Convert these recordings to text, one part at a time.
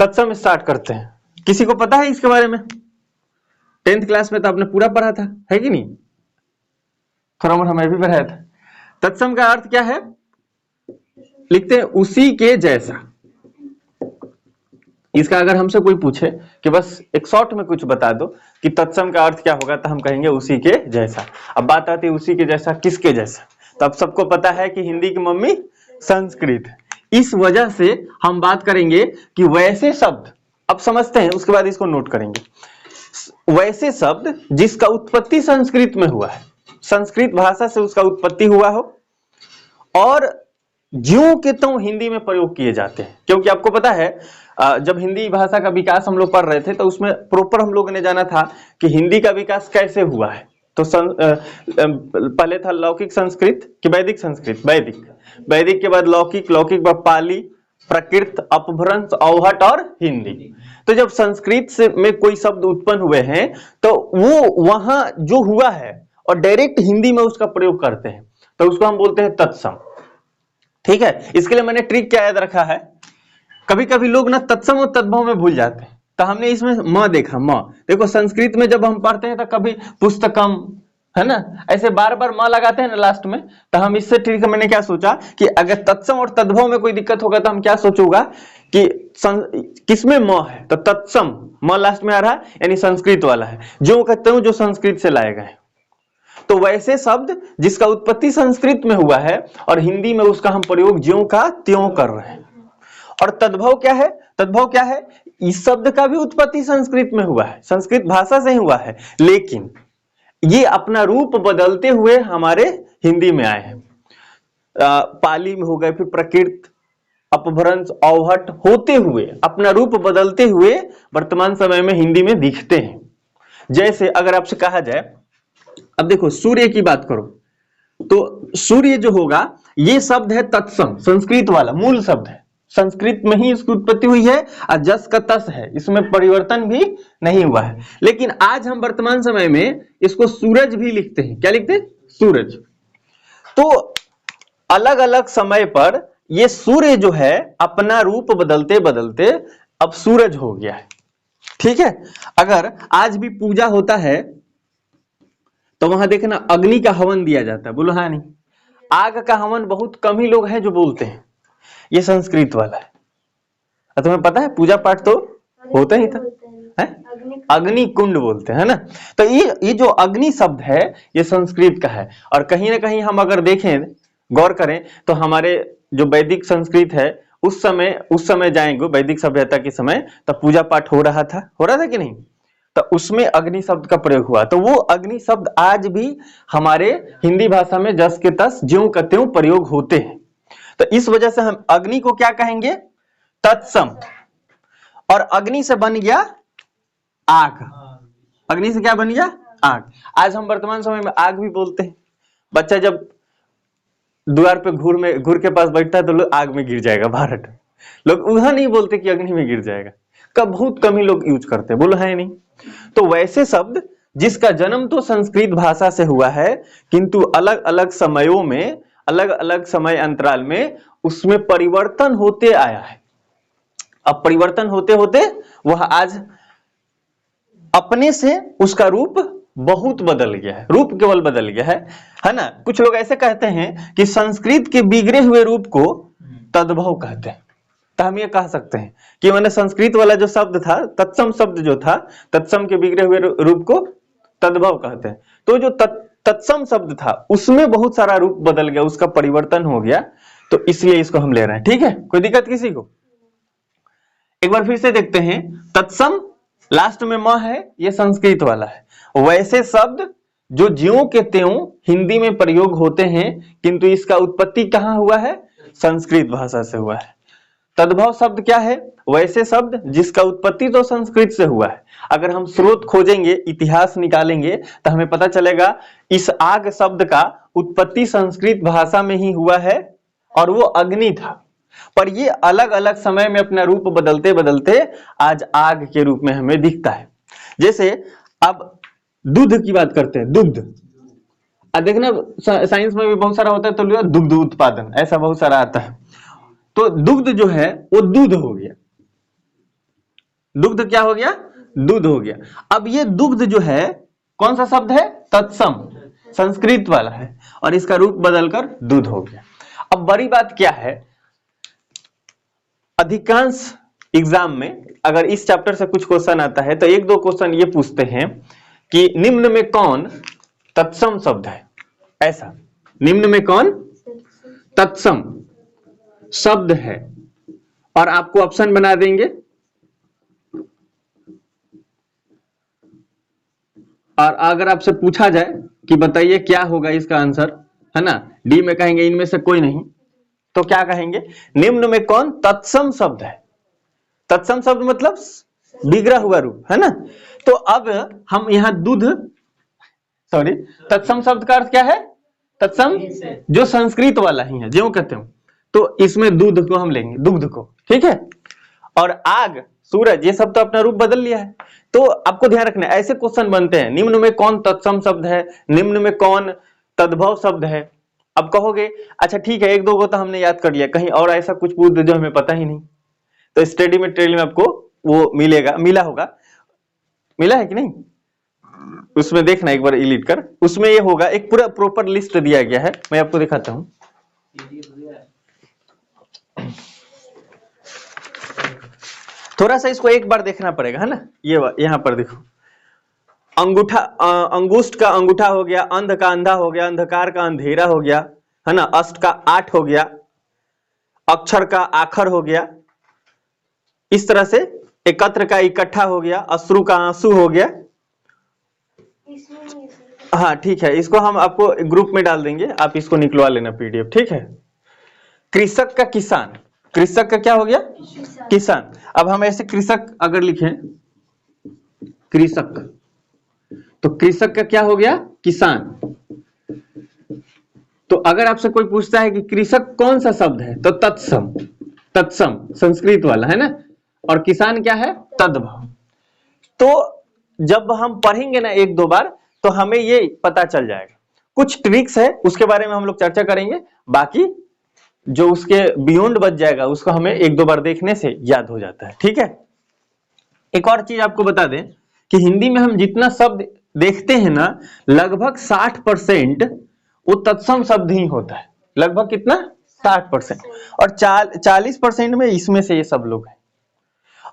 तत्सम स्टार्ट करते हैं। किसी को पता है इसके बारे में? 10th क्लास में तो आपने पूरा पढ़ा था, है कि नहीं? थोड़ा मोड़ा मैं भी पढ़ाया था। तत्सम का अर्थ क्या है? लिखते हैं उसी के जैसा। इसका अगर हमसे कोई पूछे कि बस एक शॉर्ट में कुछ बता दो कि तत्सम का अर्थ क्या होगा, तो हम कहेंगे उसी के जैसा। अब बात आती है उसी के जैसा, किसके जैसा? तो अब सबको पता है कि हिंदी की मम्मी संस्कृत। इस वजह से हम बात करेंगे कि वैसे शब्द, अब समझते हैं उसके बाद इसको नोट करेंगे। वैसे शब्द जिसका उत्पत्ति संस्कृत में हुआ है, संस्कृत भाषा से उसका उत्पत्ति हुआ हो, और ज्यों के त्यों हिंदी में प्रयोग किए जाते हैं। क्योंकि आपको पता है जब हिंदी भाषा का विकास हम लोग पढ़ रहे थे तो उसमें प्रॉपर हम लोगों ने जाना था कि हिंदी का विकास कैसे हुआ है। तो पहले था लौकिक संस्कृत कि वैदिक संस्कृत, वैदिक के बाद लौकिक, लौकिक बाद पाली, प्राकृत, अपभ्रंश, अवहट और हिंदी। तो जब संस्कृत से में कोई शब्द उत्पन्न हुए हैं तो वो वहां जो हुआ है और डायरेक्ट हिंदी में उसका प्रयोग करते हैं, तो उसको हम बोलते हैं तत्सम। ठीक है, इसके लिए मैंने ट्रिक क्या याद रखा है, कभी कभी लोग ना तत्सम और तद्भव में भूल जाते हैं, तो हमने इसमें म देखा। म देखो संस्कृत में जब हम पढ़ते हैं तो कभी पुस्तकम, है ना, ऐसे बार बार म लगाते हैं ना लास्ट में, तो हम इससे ट्रिक मैंने क्या सोचा कि अगर तत्सम और तद्भव में कोई दिक्कत होगा तो हम क्या सोचूंगा कि किसमें म है, तो तत्सम म लास्ट में आ रहा है, यानी संस्कृत वाला है, जो कहते हूं जो संस्कृत से लाए गए। तो वैसे शब्द जिसका उत्पत्ति संस्कृत में हुआ है और हिंदी में उसका हम प्रयोग ज्यों का त्यों कर रहे हैं। और तद्भव क्या है? तद्भव क्या है? इस शब्द का भी उत्पत्ति संस्कृत में हुआ है, संस्कृत भाषा से ही हुआ है, लेकिन ये अपना रूप बदलते हुए हमारे हिंदी में आए हैं। पाली में हो गए, फिर प्राकृत, अपभ्रंश, अवहट होते हुए, अपना रूप बदलते हुए वर्तमान समय में हिंदी में दिखते हैं। जैसे अगर आपसे कहा जाए, अब देखो सूर्य की बात करो तो सूर्य जो होगा ये शब्द है तत्सम, संस्कृत वाला मूल शब्द है, संस्कृत में ही इसकी उत्पत्ति हुई है और जस का तस है, इसमें परिवर्तन भी नहीं हुआ है। लेकिन आज हम वर्तमान समय में इसको सूरज भी लिखते हैं। क्या लिखते हैं? सूरज। तो अलग अलग समय पर ये सूर्य जो है अपना रूप बदलते बदलते अब सूरज हो गया है। ठीक है, अगर आज भी पूजा होता है तो वहां देखना अग्नि का हवन दिया जाता है, बोलो हाँ नहीं? आग का हवन बहुत कम ही लोग हैं जो बोलते हैं, ये संस्कृत वाला है। तुम्हें पता है पूजा पाठ तो होता ही था, है? अग्नि कुंड बोलते हैं ना। तो ये जो अग्नि शब्द है ये संस्कृत का है। और कहीं ना कहीं हम अगर देखें, गौर करें, तो हमारे जो वैदिक संस्कृत है उस समय जाएंगे, वैदिक सभ्यता के समय, तब पूजा पाठ हो रहा था कि नहीं? तो उसमें अग्नि शब्द का प्रयोग हुआ। तो वो अग्नि शब्द आज भी हमारे हिंदी भाषा में जस के तस ज्यों का त्यों प्रयोग होते हैं। तो इस वजह से हम अग्नि को क्या कहेंगे? तत्सम। और अग्नि से बन गया आग, अग्नि से क्या बन गया? आग। आज हम वर्तमान समय में आग भी बोलते हैं। बच्चा जब द्वार पे घूर के पास बैठता है तो लोग आग में गिर जाएगा भारत, लोग वहां नहीं बोलते कि अग्नि में गिर जाएगा, कब बहुत कम ही लोग यूज करते हैं, बोलो है नहीं? तो वैसे शब्द जिसका जन्म तो संस्कृत भाषा से हुआ है, किंतु अलग अलग समयों में, अलग अलग समय अंतराल में उसमें परिवर्तन होते आया है। अब परिवर्तन होते होते वह आज अपने से उसका रूप बहुत बदल गया है, रूप केवल बदल गया है ना? कुछ लोग ऐसे कहते हैं कि संस्कृत के बिगड़े हुए रूप को तद्भव कहते हैं। तो हम ये कह सकते हैं कि मैंने संस्कृत वाला जो शब्द था, तत्सम शब्द जो था, तत्सम के बिगड़े हुए रूप को तद्भव कहते हैं। तो जो तत्सम शब्द था उसमें बहुत सारा रूप बदल गया, उसका परिवर्तन हो गया, तो इसलिए इसको हम ले रहे हैं। ठीक है, कोई दिक्कत किसी को? एक बार फिर से देखते हैं, तत्सम लास्ट में म है, ये संस्कृत वाला है। वैसे शब्द जो ज्यों के त्यों हिंदी में प्रयोग होते हैं, किंतु इसका उत्पत्ति कहां हुआ है? संस्कृत भाषा से हुआ है। तद्भव शब्द क्या है? वैसे शब्द जिसका उत्पत्ति तो संस्कृत से हुआ है। अगर हम स्रोत खोजेंगे, इतिहास निकालेंगे, तो हमें पता चलेगा इस आग शब्द का उत्पत्ति संस्कृत भाषा में ही हुआ है और वो अग्नि था, पर ये अलग अलग समय में अपना रूप बदलते बदलते आज आग के रूप में हमें दिखता है। जैसे अब दूध की बात करते हैं, दुग्ध। अब देखना साइंस में भी बहुत सारा होता है, तो दुग्ध उत्पादन ऐसा बहुत सारा आता है। तो दुग्ध जो है वो दूध हो गया, दुग्ध क्या हो गया? दूध हो गया। अब ये दुग्ध जो है कौन सा शब्द है? तत्सम, संस्कृत वाला है, और इसका रूप बदलकर दूध हो गया। अब बड़ी बात क्या है, अधिकांश एग्जाम में अगर इस चैप्टर से कुछ क्वेश्चन आता है तो एक दो क्वेश्चन ये पूछते हैं कि निम्न में कौन तत्सम शब्द है। ऐसा, निम्न में कौन तत्सम शब्द है, और आपको ऑप्शन बना देंगे, और अगर आपसे पूछा जाए कि बताइए क्या होगा इसका आंसर, है ना, डी में कहेंगे इनमें से कोई नहीं, तो क्या कहेंगे? निम्न में कौन तत्सम शब्द है। तत्सम शब्द मतलब बिगड़ा हुआ रूप, है ना। तो अब हम यहां दूध, सॉरी, तत्सम शब्द का अर्थ क्या है? तत्सम जो संस्कृत वाला ही है, जो कहते हो, तो इसमें दूध को हम लेंगे, दुग्ध को, ठीक है। और आग, सूरज, ये सब तो अपना रूप बदल लिया है। तो आपको ध्यान रखना है, ऐसे क्वेश्चन बनते हैं, निम्न में कौन तत्सम शब्द है, निम्न में कौन तद्भव शब्द है। अब कहोगे अच्छा ठीक है, एक दो को तो हमने याद कर लिया, कहीं और ऐसा कुछ पूछ दो जो हमें पता ही नहीं, तो स्टडी मटेरियल में आपको वो मिलेगा, मिला होगा, मिला है कि नहीं, उसमें देखना एक बार इलीट कर, उसमें ये होगा, एक पूरा प्रॉपर लिस्ट दिया गया है, मैं आपको दिखाता हूं। थोड़ा सा इसको एक बार देखना पड़ेगा, है ना। ये यहां पर देखो, अंगूठा, अंगुष्ठ का अंगूठा हो गया, अंध का अंधा हो गया, अंधकार का अंधेरा हो गया, है ना, अष्ट का 8 हो गया, अक्षर का आखर हो गया, इस तरह से एकत्र का इकट्ठा हो गया, अश्रु का आंसू हो गया। हाँ ठीक है, इसको हम आपको ग्रुप में डाल देंगे, आप इसको निकलवा लेना पीडीएफ, ठीक है। कृषक का किसान, कृषक का क्या हो गया? किसान। अब हम ऐसे कृषक अगर लिखें कृषक, तो कृषक का क्या हो गया? किसान। तो अगर आपसे कोई पूछता है कि कृषक कौन सा शब्द है, तो तत्सम, तत्सम संस्कृत वाला, है ना, और किसान क्या है? तद्भव। तो जब हम पढ़ेंगे ना एक दो बार, तो हमें ये पता चल जाएगा। कुछ ट्रिक्स है, उसके बारे में हम लोग चर्चा करेंगे, बाकी जो उसके बियॉन्ड बच जाएगा उसको हमें एक दो बार देखने से याद हो जाता है, ठीक है। एक और चीज आपको बता दें कि हिंदी में हम जितना शब्द देखते हैं ना, लगभग 60% वो तत्सम शब्द ही होता है। लगभग कितना? 60%। और 40% में इसमें से ये सब लोग हैं।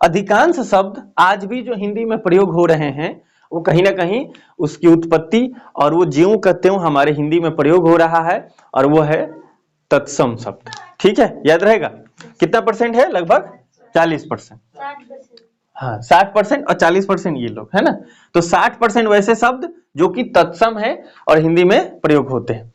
अधिकांश शब्द आज भी जो हिंदी में प्रयोग हो रहे हैं, वो कहीं ना कहीं उसकी उत्पत्ति और वो ज्यों का त्यों हमारे हिंदी में प्रयोग हो रहा है, और वो है तत्सम शब्द, ठीक है, याद रहेगा। कितना परसेंट है? लगभग 40%। हाँ, 60% और 40% ये लोग, है ना। तो 60% वैसे शब्द जो कि तत्सम है और हिंदी में प्रयोग होते हैं।